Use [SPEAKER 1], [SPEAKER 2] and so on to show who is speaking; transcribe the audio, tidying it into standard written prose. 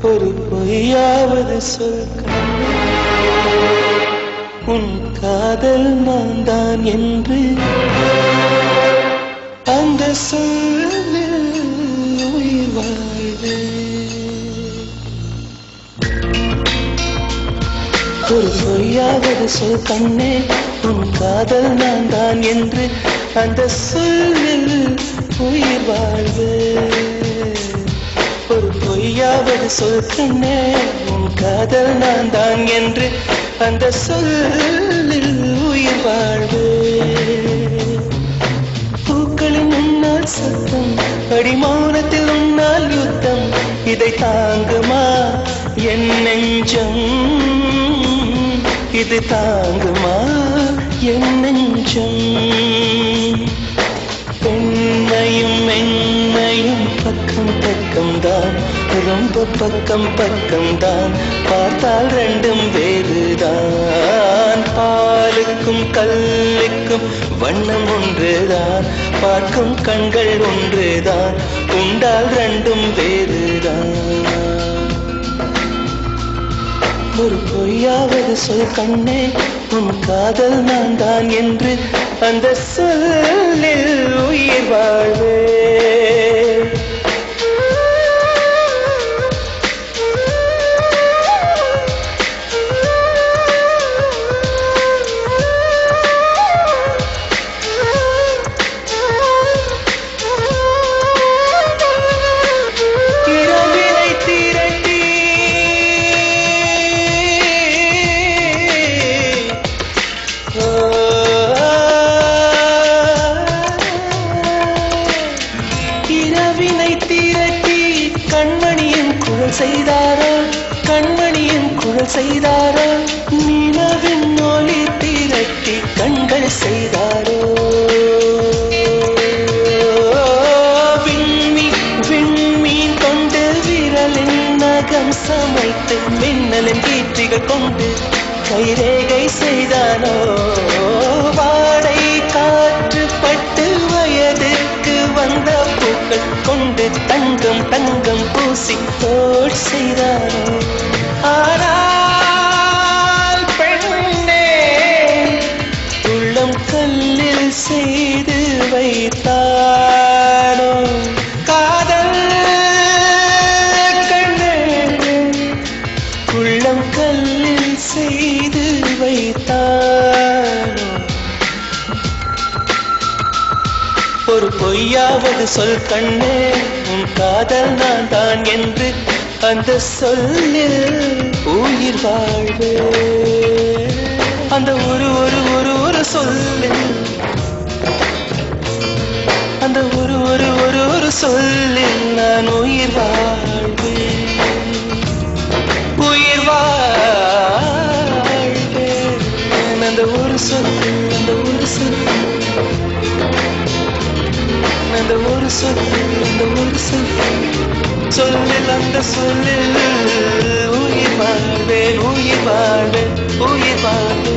[SPEAKER 1] ஒரு பொய்யாவது சொல் உன் காதல் நான் தான் என்று அந்த சொல்லில் உயிர் வாழ்வே. ஒரு பொய்யாவது சொல் கண்ணே உன் காதல் நான் தான் என்று அந்த சொல்லில் உயிர் வாழ்வே. ஒரு பொய்யாவது சொல் கண்ணே உன் காதல் நான் தான் என்று அந்த சொல்லில் உயிர் வாழ்வே. பூக்களின் உன்னால் சத்தம் அடிமௌனத்தில் உன்னால் யுத்தம் இதை தாங்குமா என் நெஞ்சம், இது தாங்குமா என் நெஞ்சம். பெண்மையும் மென்மையும் பக்கம் பக்கம்தான், ரொம்ப பக்கம் பக்கம்தான், பார்த்தால் ரெண்டும் வேறுதான். பாலுக்கும் கல்லுக்கும் வண்ணம் ஒன்றுதான், பார்க்கும் கண்கள் ஒன்றுதான், உண்டால் ரெண்டும் வேறுதான். ஒரு பொய்யாவது சொல் கண்ணே உன் காதல் நான் தான் என்று அந்த சொல்லில் உயிர் வாழ்வே. கண்மணியின் குழல் செய்தாரோ, கண்மணியின் குழல் செய்தாரோ, நிலவின் ஒளி திரட்டி கண்கள் செய்தாரோ. விண்மீன் கொண்டு விரலின் நகம் சமைத்து மின்னலின் கீற்றிகள் கொண்டு கைரேகை செய்தானோ. வாடை காற்று பட்டு வயதுக்கு வந்த பூக்கள் கொண்டு தங்கம் தங்கம் பூசி தோல் செய்தானோ. ஆனால் பெண்ணே உள்ளம் கல்லில் செய்து வைத்தானோ. காதல் கண்ணே உள்ளம் கல்லில் செய்து வைத்தானோ. ஒரு பொய்யாவது சொல் கண்ணே உன் காதல் நான் தான் என்று அந்த சொல்லில் உயிர் வாழ்வே. அந்த ஒரு ஒரு ஒரு ஒரு சொல்லில், அந்த ஒரு ஒரு ஒரு ஒரு சொல்லில் நான் உயிர் வாழ்வேன், உயிர் வாழ்வேன். அந்த ஒரு சொல், அந்த ஒரு சொல், அந்த ஒரு சொல், அந்த ஒரு சொல், சொல்லில் அந்த சொல்லில் உயிர் வாழ்வேன், உயிர் வாழ்வேன், உயிர் வாழ்வேன்.